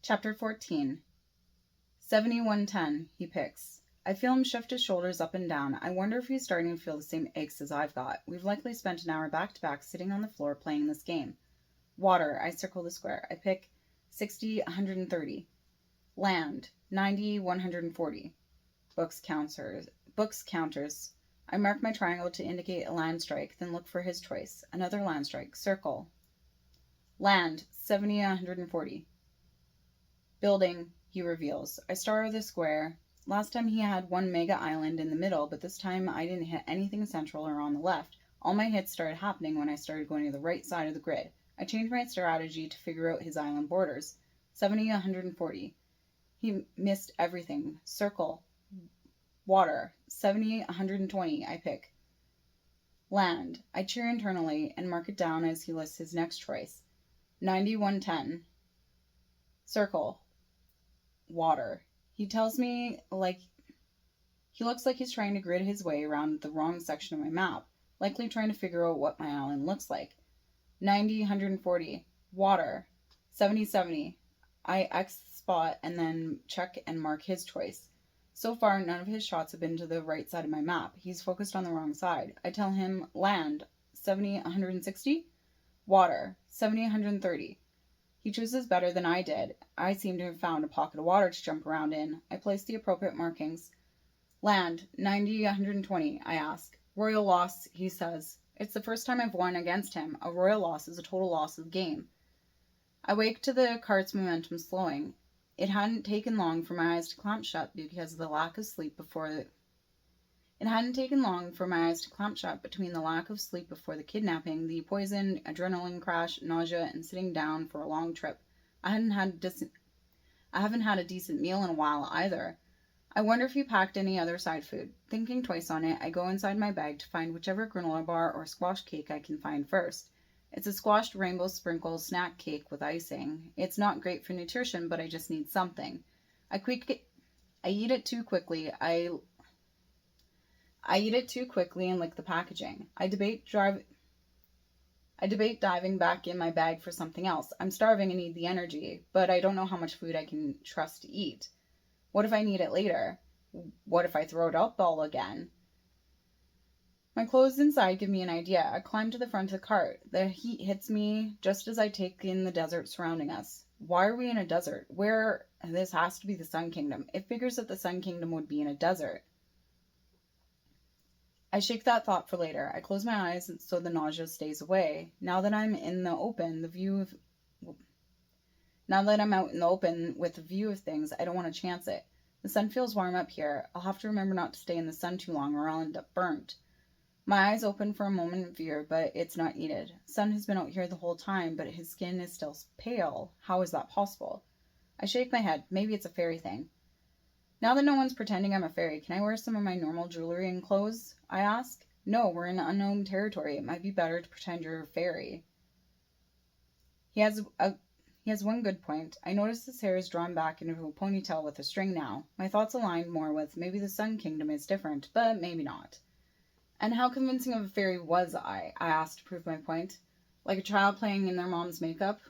Chapter 14. 7110, he picks. I feel him shift his shoulders up and down. I wonder if he's starting to feel the same aches as I've got. We've likely spent an hour back to back sitting on the floor playing this game. Water, I circle the square. I pick 60, 130. Land, 90, 140. Books counters. I mark my triangle to indicate a land strike, then look for his choice. Another land strike. Circle. Land, 70, 140. Building, he reveals. I star the square. Last time he had one mega island in the middle, but this time I didn't hit anything central or on the left. All my hits started happening when I started going to the right side of the grid. I changed my strategy to figure out his island borders. 70, 140. He missed everything. Circle. Water. 70, 120. I pick. Land. I cheer internally and mark it down as he lists his next choice. 90, 110. Circle. Water. He tells me he looks like he's trying to grid his way around the wrong section of my map, likely trying to figure out what my island looks like. 90, 140. Water. 70, 70. I X the spot and then check and mark his choice. So far, none of his shots have been to the right side of my map. He's focused on the wrong side. I tell him land. 70, 160. Water. 70, 130. He chooses better than I did. I seem to have found a pocket of water to jump around in. I place the appropriate markings. Land, 90, 120, I ask. Royal loss, he says. It's the first time I've won against him. A royal loss is a total loss of the game. I wake to the cart's momentum slowing. It hadn't taken long for my eyes to clamp shut because of the lack of sleep before between the lack of sleep before the kidnapping, the poison, adrenaline crash, nausea, and sitting down for a long trip. I haven't had a decent meal in a while either. I wonder if he packed any other side food. Thinking twice on it, I go inside my bag to find whichever granola bar or squash cake I can find first. It's a squashed rainbow sprinkle snack cake with icing. It's not great for nutrition, but I just need something. I eat it too quickly. I eat it too quickly and lick the packaging. I debate diving back in my bag for something else. I'm starving and need the energy, but I don't know how much food I can trust to eat. What if I need it later? What if I throw it up all again? My clothes inside give me an idea. I climb to the front of the cart. The heat hits me just as I take in the desert surrounding us. Why are we in a desert? This has to be the Sun Kingdom. It figures that the Sun Kingdom would be in a desert. I shake that thought for later. I close my eyes so the nausea stays away. Now that I'm out in the open with the view of things, I don't want to chance it. The sun feels warm up here. I'll have to remember not to stay in the sun too long or I'll end up burnt. My eyes open for a moment of fear, but it's not needed. Sun has been out here the whole time, but his skin is still pale. How is that possible? I shake my head. Maybe it's a fairy thing. Now that no one's pretending I'm a fairy, can I wear some of my normal jewelry and clothes? I ask. No, we're in unknown territory. It might be better to pretend you're a fairy. He has one good point. I notice his hair is drawn back into a ponytail with a string now. My thoughts align more with maybe the Sun Kingdom is different, but maybe not. And how convincing of a fairy was I asked to prove my point. Like a child playing in their mom's makeup?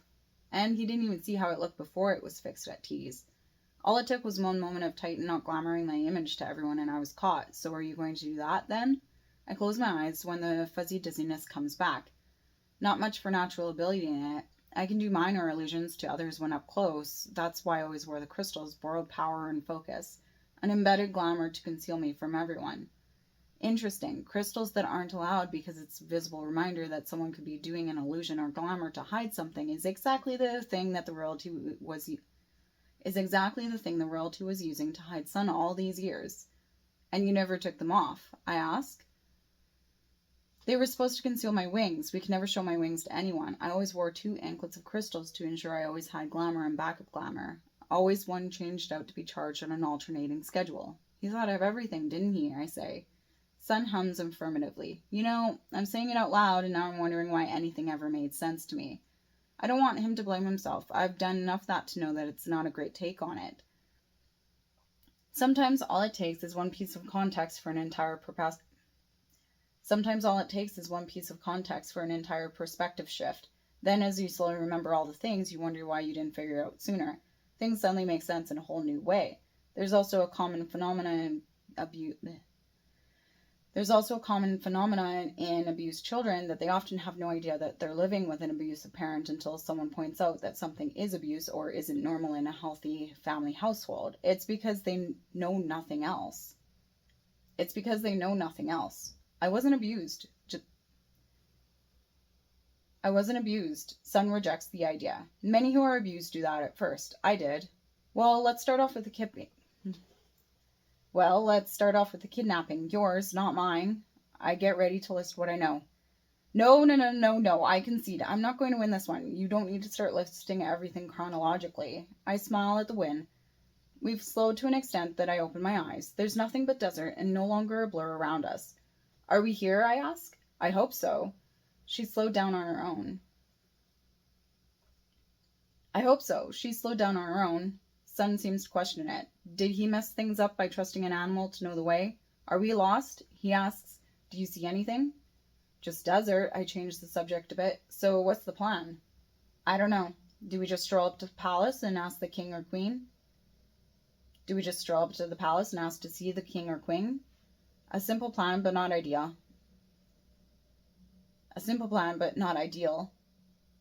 And he didn't even see how it looked before it was fixed at tease. All it took was one moment of Titan not glamoring my image to everyone and I was caught. So are you going to do that then? I close my eyes when the fuzzy dizziness comes back. Not much for natural ability in it. I can do minor illusions to others when up close. That's why I always wore the crystals, borrowed power and focus. An embedded glamour to conceal me from everyone. Interesting. Crystals that aren't allowed because it's a visible reminder that someone could be doing an illusion or glamour to hide something is exactly the thing the royalty was using to hide Sun all these years. And you never took them off? I ask. They were supposed to conceal my wings. We could never show my wings to anyone. I always wore 2 anklets of crystals to ensure I always had glamour and backup glamour. Always one changed out to be charged on an alternating schedule. He thought of everything, didn't he? I say. Sun hums affirmatively. You know, I'm saying it out loud and now I'm wondering why anything ever made sense to me. I don't want him to blame himself. I've done enough that to know that it's not a great take on it. Sometimes all it takes is one piece of context for an entire perspective shift. Then as you slowly remember all the things, you wonder why you didn't figure it out sooner. Things suddenly make sense in a whole new way. There's also a common phenomenon in abused children that they often have no idea that they're living with an abusive parent until someone points out that something is abuse or isn't normal in a healthy family household. It's because they know nothing else. I wasn't abused. Son rejects the idea. Many who are abused do that at first. I did. Well, let's start off with the kidnapping. Yours, not mine. I get ready to list what I know. No. I concede. I'm not going to win this one. You don't need to start listing everything chronologically. I smile at the win. We've slowed to an extent that I open my eyes. There's nothing but desert and no longer a blur around us. Are we here, I ask? I hope so. She slowed down on her own. Son seems to question it. Did he mess things up by trusting an animal to know the way? Are we lost? He asks. Do you see anything? Just desert. I changed the subject a bit. So what's the plan? I don't know. Do we just stroll up to the palace and ask the king or queen? To see the king or queen? A simple plan, but not ideal.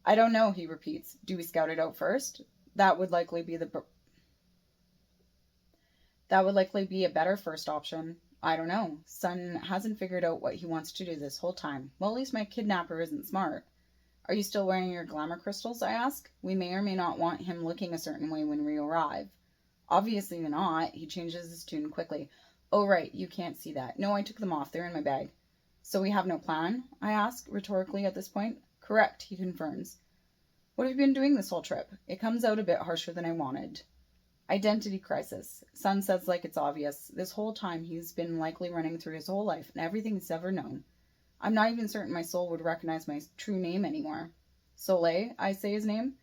I don't know, he repeats. Do we scout it out first? That would likely be a better first option. I don't know. Son hasn't figured out what he wants to do this whole time. Well, at least my kidnapper isn't smart. Are you still wearing your glamour crystals? I ask. We may or may not want him looking a certain way when we arrive. Obviously not. He changes his tune quickly. Oh, right. You can't see that. No, I took them off. They're in my bag. So we have no plan? I ask, rhetorically at this point. Correct, he confirms. What have you been doing this whole trip? It comes out a bit harsher than I wanted. Identity crisis. Son says like it's obvious. This whole time he's been likely running through his whole life and everything he's ever known. I'm not even certain my soul would recognize my true name anymore. Soleil, I say his name.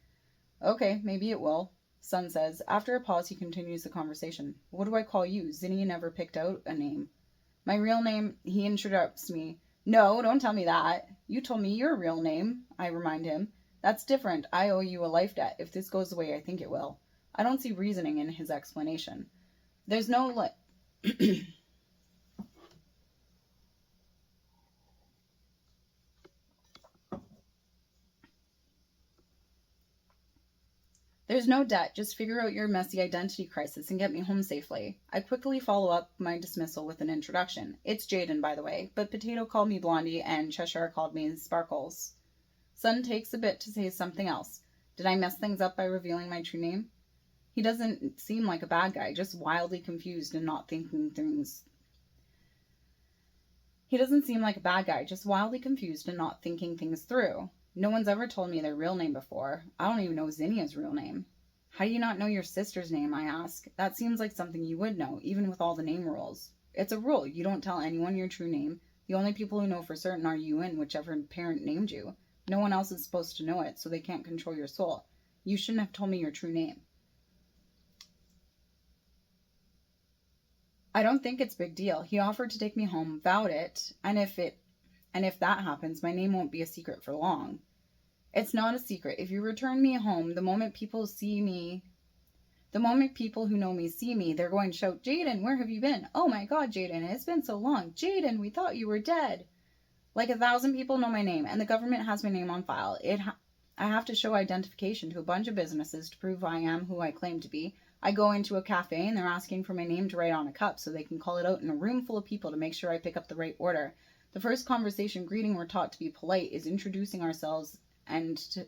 Okay, maybe it will. Son says. After a pause, he continues the conversation. What do I call you? Zinnia never picked out a name. My real name, he interrupts me. No, don't tell me that. You told me your real name, I remind him. That's different. I owe you a life debt. If this goes the way I think it will. I don't see reasoning in his explanation. There's no There's no debt. Just figure out your messy identity crisis and get me home safely. I quickly follow up my dismissal with an introduction. It's Jaiden, by the way, but Potato called me Blondie and Cheshire called me Sparkles. Son takes a bit to say something else. Did I mess things up by revealing my true name? He doesn't seem like a bad guy, just wildly confused and not thinking things. Through. No one's ever told me their real name before. I don't even know Zinnia's real name. How do you not know your sister's name, I ask. That seems like something you would know, even with all the name rules. It's a rule. You don't tell anyone your true name. The only people who know for certain are you and whichever parent named you. No one else is supposed to know it, so they can't control your soul. You shouldn't have told me your true name. I don't think it's a big deal. He offered to take me home, vowed it, and if that happens, my name won't be a secret for long. It's not a secret. If you return me home, the moment people who know me see me, they're going to shout, Jaiden, where have you been? Oh my God, Jaiden, it's been so long. Jaiden, we thought you were dead. Like 1,000 people know my name, and the government has my name on file. I have to show identification to a bunch of businesses to prove I am who I claim to be. I go into a cafe and they're asking for my name to write on a cup so they can call it out in a room full of people to make sure I pick up the right order. The first conversation greeting we're taught to be polite is introducing ourselves The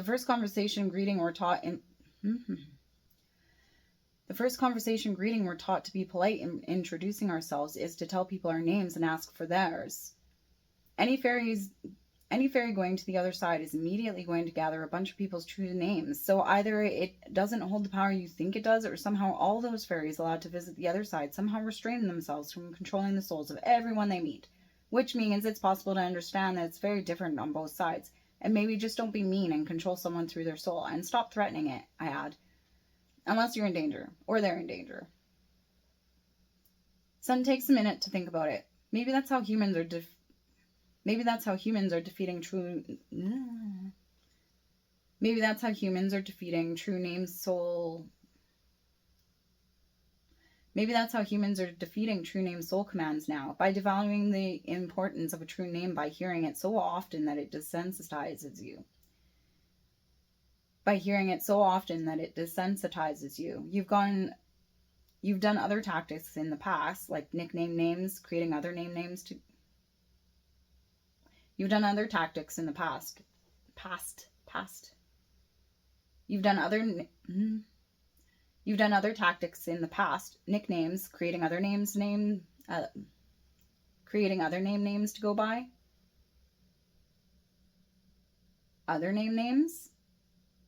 first conversation greeting we're taught to be polite in introducing ourselves is to tell people our names and ask for theirs. Any fairy going to the other side is immediately going to gather a bunch of people's true names. So either it doesn't hold the power you think it does, or somehow all those fairies allowed to visit the other side somehow restrain themselves from controlling the souls of everyone they meet. Which means it's possible to understand that it's very different on both sides. And maybe just don't be mean and control someone through their soul, and stop threatening it, I add. Unless you're in danger, or they're in danger. Son takes a minute to think about it. Maybe that's how humans are defeating true... Maybe that's how humans are defeating true name soul. Maybe that's how humans are defeating true name soul commands now, by devaluing the importance of a true name by hearing it so often that it desensitizes you. By hearing it so often that it desensitizes you. You've done other tactics in the past, like nickname names, creating other name names to. You've done other tactics in the past. You've done other tactics in the past, nicknames, creating other name names to go by. Other name names?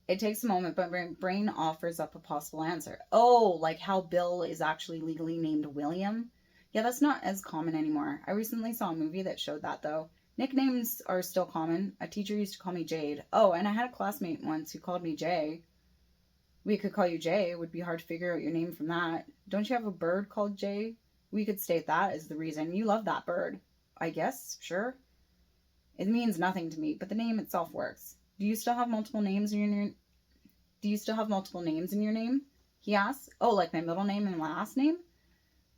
It takes a moment, but my brain offers up a possible answer. Oh, like how Bill is actually legally named William? Yeah, that's not as common anymore. I recently saw a movie that showed that, though. Nicknames are still common. A teacher used to call me Jade. Oh, and I had a classmate once who called me Jay. We could call you Jay. It would be hard to figure out your name from that. Don't you have a bird called Jay? We could state that as the reason. You love that bird. I guess, sure. It means nothing to me, but the name itself works. Do you still have multiple names in your name? He asks. Oh, like my middle name and last name?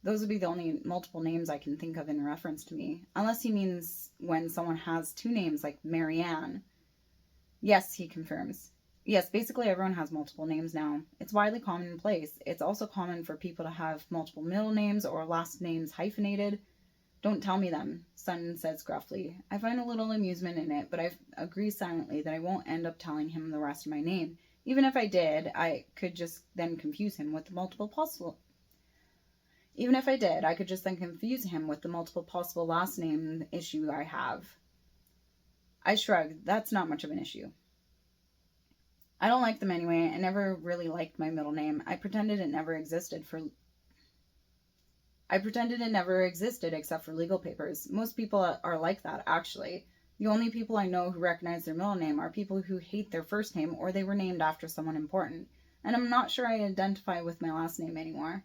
Those would be the only multiple names I can think of in reference to me. Unless he means when someone has two names, like Marianne. Yes, he confirms. Yes, basically everyone has multiple names now. It's widely commonplace. It's also common for people to have multiple middle names or last names hyphenated. Don't tell me them, Son says gruffly. I find a little amusement in it, but I agree silently that I won't end up telling him the rest of my name. Even if I did, I could just then confuse him with the multiple possible last name issue I have. I shrug. That's not much of an issue. I don't like them anyway. I never really liked my middle name. I pretended it never existed except for legal papers. Most people are like that, actually. The only people I know who recognize their middle name are people who hate their first name or they were named after someone important. And I'm not sure I identify with my last name anymore.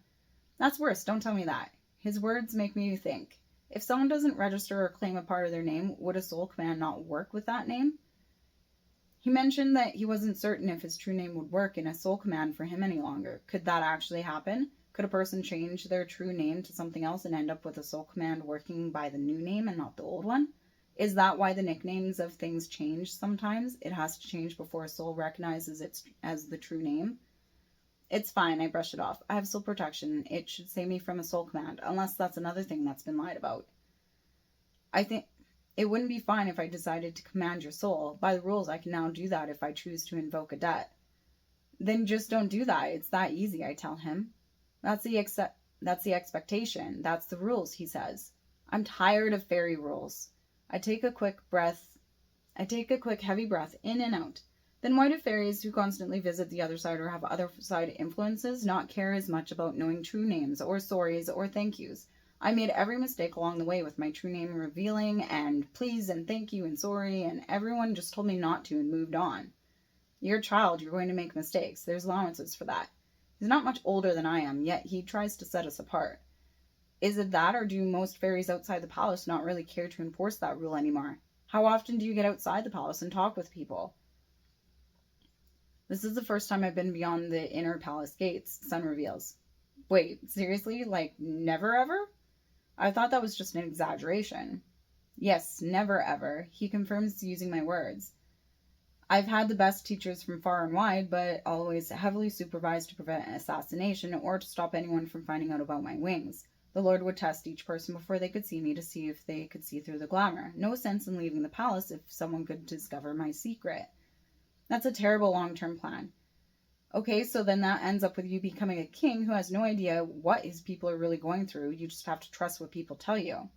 That's worse, don't tell me that. His words make me think. If someone doesn't register or claim a part of their name, would a soul command not work with that name? He mentioned that he wasn't certain if his true name would work in a soul command for him any longer. Could that actually happen? Could a person change their true name to something else and end up with a soul command working by the new name and not the old one? Is that why the nicknames of things change sometimes? It has to change before a soul recognizes it as the true name? It's fine, I brush it off. I have soul protection. It should save me from a soul command, unless that's another thing that's been lied about. I think it wouldn't be fine if I decided to command your soul. By the rules, I can now do that if I choose to invoke a debt. Then just don't do that. It's that easy, I tell him. That's the expectation. That's the rules, he says. I'm tired of fairy rules. I take a quick heavy breath in and out. Then why do fairies who constantly visit the other side or have other side influences not care as much about knowing true names or sorries or thank yous? I made every mistake along the way with my true name revealing and please and thank you and sorry, and everyone just told me not to and moved on. You're a child, you're going to make mistakes. There's allowances for that. He's not much older than I am, yet he tries to set us apart. Is it that, or do most fairies outside the palace not really care to enforce that rule anymore? How often do you get outside the palace and talk with people? This is the first time I've been beyond the inner palace gates, Son reveals. Wait, seriously? Like, never ever? I thought that was just an exaggeration. Yes, never ever. He confirms using my words. I've had the best teachers from far and wide, but always heavily supervised to prevent assassination or to stop anyone from finding out about my wings. The Lord would test each person before they could see me to see if they could see through the glamour. No sense in leaving the palace if someone could discover my secret. That's a terrible long-term plan. Okay, so then that ends up with you becoming a king who has no idea what his people are really going through. You just have to trust what people tell you.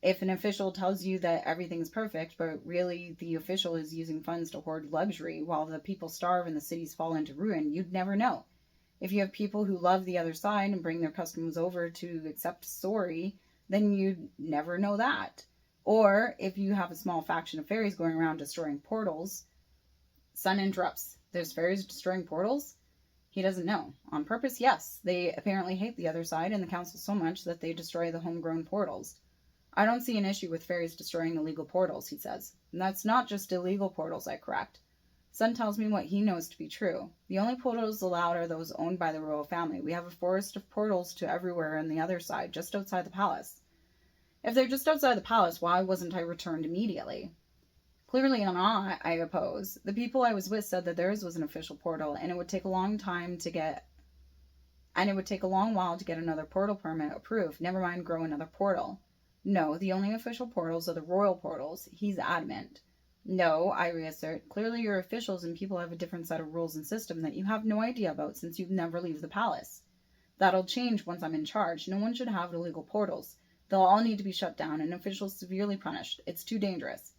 If an official tells you that everything's perfect, but really the official is using funds to hoard luxury while the people starve and the cities fall into ruin, you'd never know. If you have people who love the other side and bring their customers over to accept sorry, then you'd never know that. Or if you have a small faction of fairies going around destroying portals. Son interrupts. There's fairies destroying portals? He doesn't know. On purpose, yes. They apparently hate the other side and the council so much that they destroy the homegrown portals. I don't see an issue with fairies destroying illegal portals, he says. And that's not just illegal portals, I correct. Sun tells me what he knows to be true. The only portals allowed are those owned by the royal family. We have a forest of portals to everywhere on the other side, just outside the palace. If they're just outside the palace, why wasn't I returned immediately? Clearly not, I oppose. The people I was with said that theirs was an official portal, and it would take a long while to get another portal permit approved, never mind grow another portal. No, the only official portals are the royal portals. He's adamant. No, I reassert. Clearly your officials and people have a different set of rules and system that you have no idea about since you never leave the palace. That'll change once I'm in charge. No one should have illegal portals. They'll all need to be shut down and officials severely punished. It's too dangerous.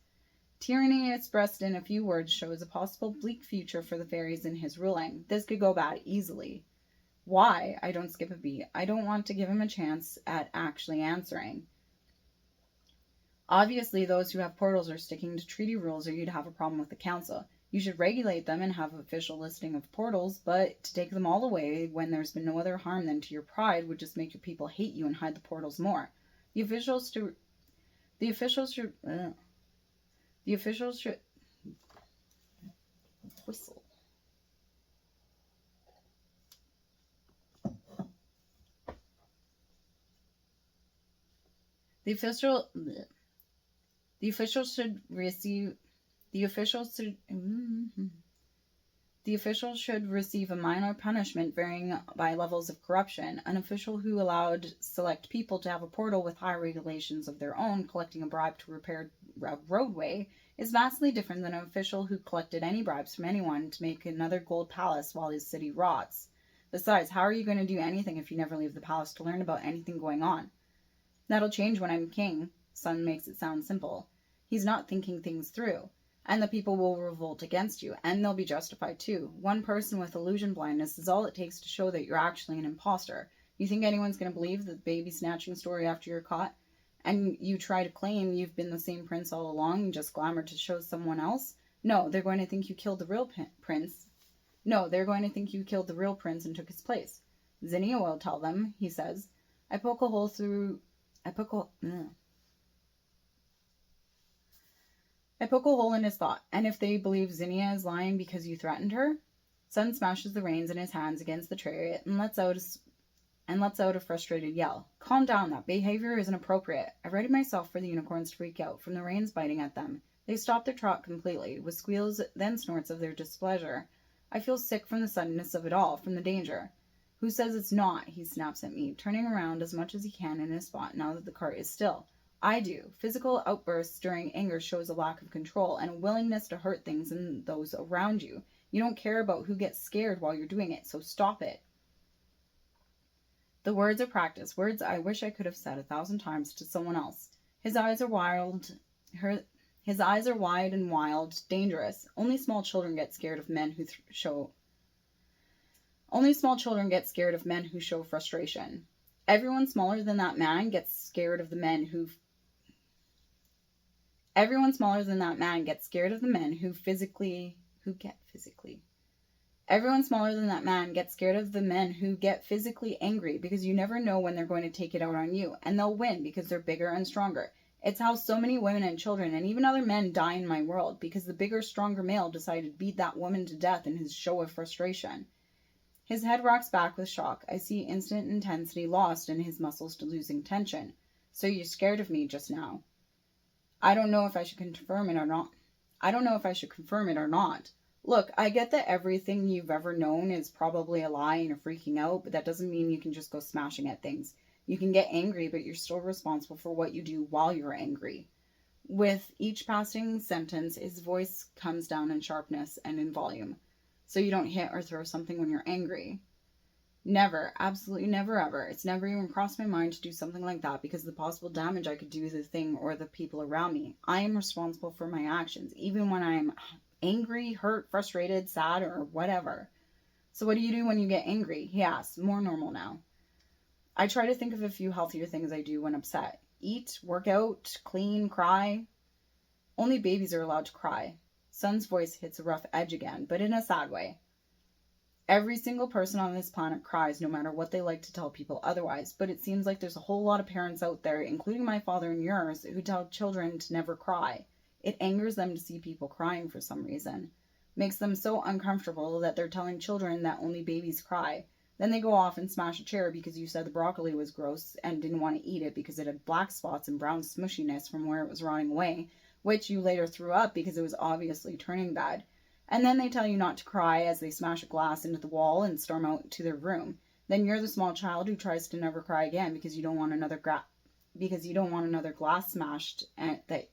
Tyranny expressed in a few words shows a possible bleak future for the fairies in his ruling. This could go bad easily. Why? I don't skip a beat. I don't want to give him a chance at actually answering. Obviously, those who have portals are sticking to treaty rules or you'd have a problem with the council. You should regulate them and have an official listing of portals, but to take them all away when there's been no other harm than to your pride would just make your people hate you and hide the portals more. The officials should whistle. The officials should receive a minor punishment varying by levels of corruption. An official who allowed select people to have a portal with high regulations of their own, collecting a bribe to repair a roadway, is vastly different than an official who collected any bribes from anyone to make another gold palace while his city rots. Besides, how are you going to do anything if you never leave the palace to learn about anything going on? That'll change when I'm king. Sun makes it sound simple. He's not thinking things through. And the people will revolt against you, and they'll be justified too. One person with illusion blindness is all it takes to show that you're actually an imposter. You think anyone's going to believe the baby snatching story after you're caught? And you try to claim you've been the same prince all along and just glamored to show someone else? No, they're going to think you killed the real prince. No, they're going to think you killed the real prince and took his place. Zinnia will tell them, he says. I poke a hole in his thought. And if they believe Zinnia is lying because you threatened her? Sun smashes the reins in his hands against the chariot and lets out a frustrated yell. Calm down, that behavior isn't appropriate. I readied myself for the unicorns to freak out, from the reins biting at them. They stop their trot completely, with squeals, then snorts of their displeasure. I feel sick from the suddenness of it all, from the danger. Who says it's not? He snaps at me, turning around as much as he can in his spot now that the cart is still. I do. Physical outbursts during anger shows a lack of control and a willingness to hurt things and those around you. You don't care about who gets scared while you're doing it, so stop it. The words of practice, words I wish I could have said 1,000 times to someone else. His eyes are wide and wild, dangerous. Only small children get scared of men who show frustration. Everyone smaller than that man gets scared of the men who get physically angry because you never know when they're going to take it out on you, and they'll win because they're bigger and stronger. It's how so many women and children and even other men die in my world, because the bigger, stronger male decided to beat that woman to death in his show of frustration. His head rocks back with shock. I see instant intensity lost and his muscles losing tension. So you're scared of me just now. I don't know if I should confirm it or not. Look, I get that everything you've ever known is probably a lie and you're freaking out, but that doesn't mean you can just go smashing at things. You can get angry, but you're still responsible for what you do while you're angry. With each passing sentence, his voice comes down in sharpness and in volume. So you don't hit or throw something when you're angry. Never, absolutely never ever. It's never even crossed my mind to do something like that because of the possible damage I could do to the thing or the people around me. I am responsible for my actions, even when I'm angry, hurt, frustrated, sad, or whatever. So what do you do when you get angry? He asks, more normal now. I try to think of a few healthier things I do when upset. Eat, work out, clean, cry. Only babies are allowed to cry. Sun's voice hits a rough edge again, but in a sad way. Every single person on this planet cries, no matter what they like to tell people otherwise, but it seems like there's a whole lot of parents out there, including my father and yours, who tell children to never cry. It angers them to see people crying for some reason. Makes them so uncomfortable that they're telling children that only babies cry. Then they go off and smash a chair because you said the broccoli was gross and didn't want to eat it because it had black spots and brown smushiness from where it was rotting away, which you later threw up because it was obviously turning bad. And then they tell you not to cry as they smash a glass into the wall and storm out to their room. Then you're the small child who tries to never cry again because you don't want another glass smashed and that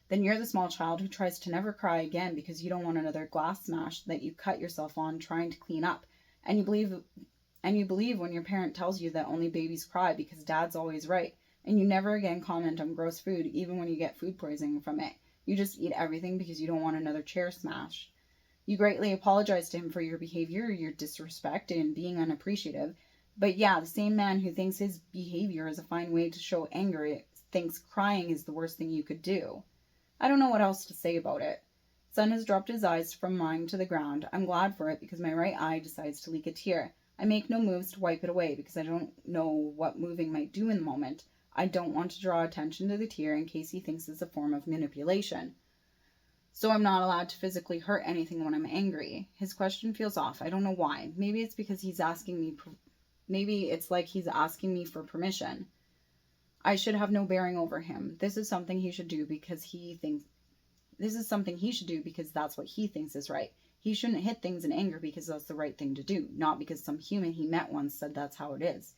Then you're the small child who tries to never cry again because you don't want another glass smashed that you cut yourself on trying to clean up. And you believe when your parent tells you that only babies cry because dad's always right. And you never again comment on gross food even when you get food poisoning from it. You just eat everything because you don't want another chair smashed. You greatly apologize to him for your behavior, your disrespect, and being unappreciative. But yeah, the same man who thinks his behavior is a fine way to show anger thinks crying is the worst thing you could do. I don't know what else to say about it. Son has dropped his eyes from mine to the ground. I'm glad for it because my right eye decides to leak a tear. I make no moves to wipe it away because I don't know what moving might do in the moment. I don't want to draw attention to the tear in case he thinks it's a form of manipulation. So I'm not allowed to physically hurt anything when I'm angry. His question feels off. I don't know why. Maybe it's because he's asking me. Maybe it's like he's asking me for permission. I should have no bearing over him. This is something he should do because that's what he thinks is right. He shouldn't hit things in anger because that's the right thing to do, not because some human he met once said that's how it is.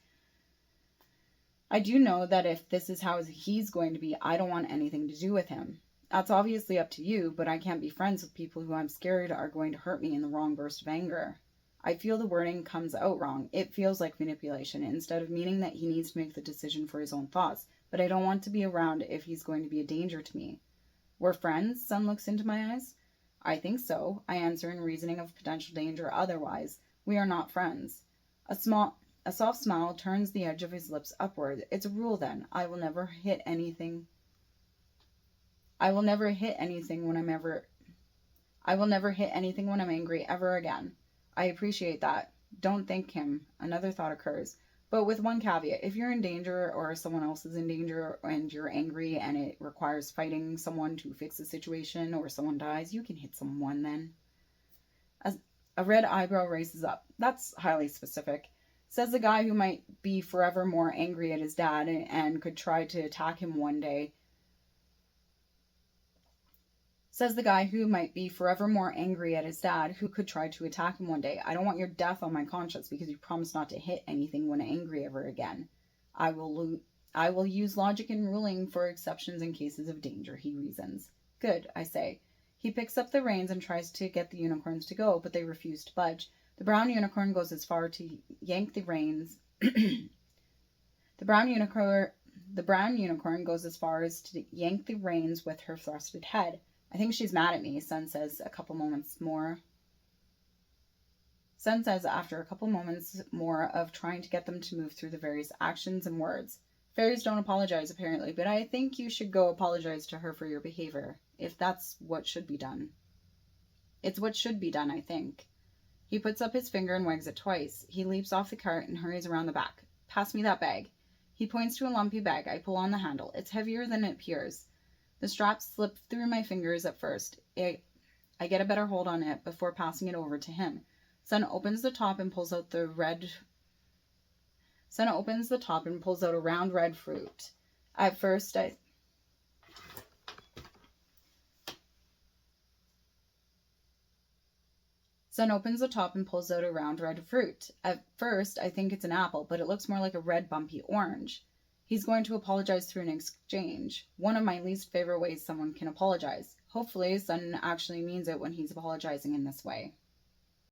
I do know that if this is how he's going to be, I don't want anything to do with him. That's obviously up to you, but I can't be friends with people who I'm scared are going to hurt me in the wrong burst of anger. I feel the wording comes out wrong. It feels like manipulation instead of meaning that he needs to make the decision for his own thoughts, but I don't want to be around if he's going to be a danger to me. We're friends? Son looks into my eyes. I think so, I answer in reasoning of potential danger otherwise. We are not friends. A soft smile turns the edge of his lips upward. It's a rule then. I will never hit anything when I'm angry ever again. I appreciate that. Don't thank him. Another thought occurs. But with one caveat, if you're in danger or someone else is in danger and you're angry and it requires fighting someone to fix the situation or someone dies, you can hit someone then. A red eyebrow raises up. That's highly specific. Says the guy who might be forever more angry at his dad and could try to attack him one day. Says the guy who might be forever more angry at his dad who could try to attack him one day. I don't want your death on my conscience because you promised not to hit anything when angry ever again. I will use logic and ruling for exceptions in cases of danger, he reasons. Good, I say. He picks up the reins and tries to get the unicorns to go, but they refuse to budge. The brown unicorn goes as far to yank the reins. The brown unicorn goes as far as to yank the reins with her thrusted head. I think she's mad at me, Son says after a couple moments more of trying to get them to move through the various actions and words. Fairies don't apologize, apparently, but I think you should go apologize to her for your behavior, if that's what should be done. It's what should be done, I think. He puts up his finger and wags it twice. He leaps off the cart and hurries around the back. Pass me that bag. He points to a lumpy bag. I pull on the handle. It's heavier than it appears. The straps slip through my fingers at first. I get a better hold on it before passing it over to him. Son opens the top and pulls out a round red fruit. At first, I think it's an apple, but it looks more like a red bumpy orange. He's going to apologize through an exchange. One of my least favorite ways someone can apologize. Hopefully, Son actually means it when he's apologizing in this way.